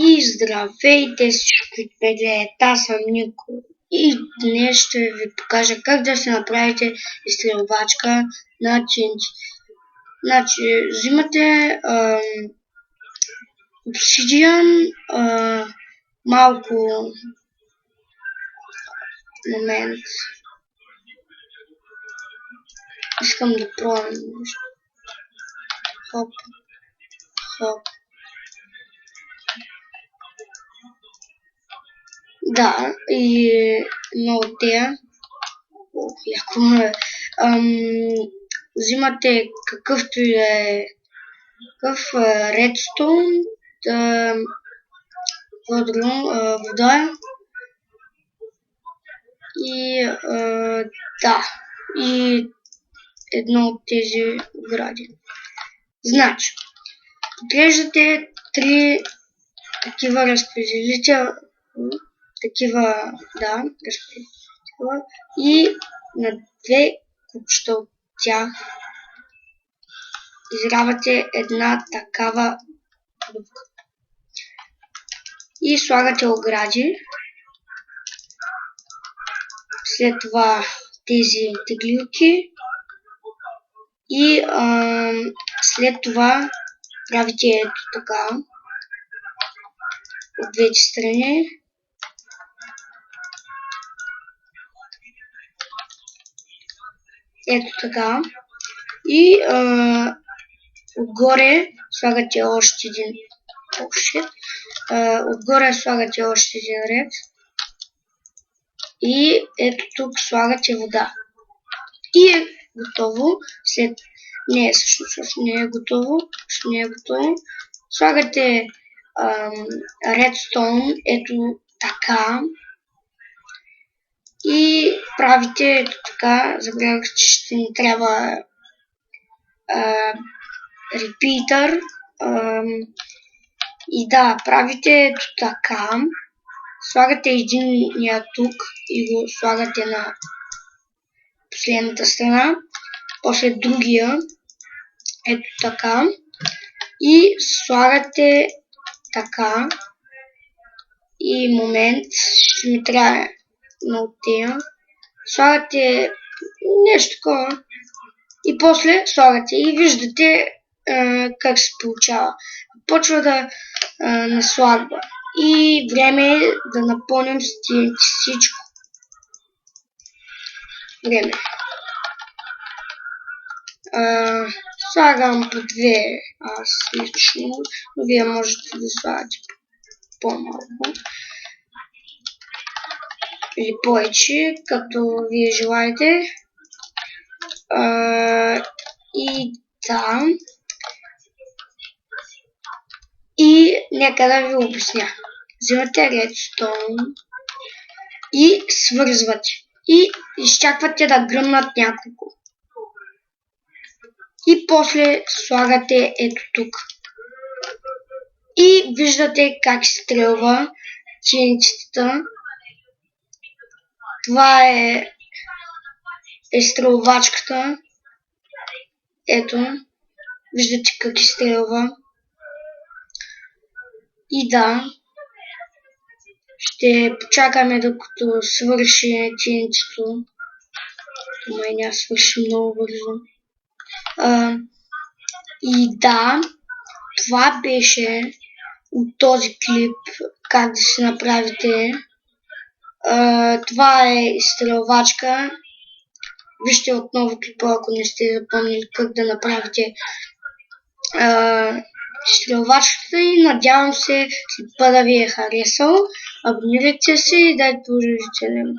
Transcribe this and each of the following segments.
И здравейте всички, които ме гледат, аз съм Нико и днес ще ви покажа как да се направите изстрелвачка на TNT. Значи, взимате обсидиан, малко момент. Искам да пробвам нещо. Хоп, хоп. Да, и едно от тея. Взимате какъвто и да е редстоун, вода и и едно от тези огради. Значи, отреждате 3 такива разпределителя, и на 2 купчета от тях изравате една такава дупка. И слагате огради. След това тези теглилки. И след това правите ето така от двете страни. Ето така. И отгоре слагате още един ред. И ето тук слагате вода. И е готово. Не е готово. Слагате редстоун, ето така. И правите ето така. Забравях, че ще ни трябва репитър. И да, правите ето така. Слагате единия тук и го слагате на последната страна. После другия. Ето така. И слагате така. И момент. Ще ми трябва много тея. Слагате нещо такова. И после слагате. И виждате как се получава. Почва да наслагва. И време е да напълним с TNT всичко. Време. Слагам по 2 аз лично, но вие можете да слагате по-малко. Или повече, като вие желаете. И да. И нека да ви обясня. Взимате редстоун и свързвате. И изчаквате да гръмнат няколко. И после слагате ето тук. И виждате как стрелва TNT-тата. Това е изстрелвачката. Ето. Виждате как изстрелва. И да. Ще почакаме докато свърши TNT-то. Май няма свърши много бързо. И да, това беше от този клип, как да си направите. Това е изстрелвачка. Вижте отново клипа, ако не сте запомнили как да направите изстрелвачката, и надявам се клипа да ви е харесал. Абонирайте се и дайте положителен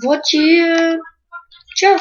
вот и чао!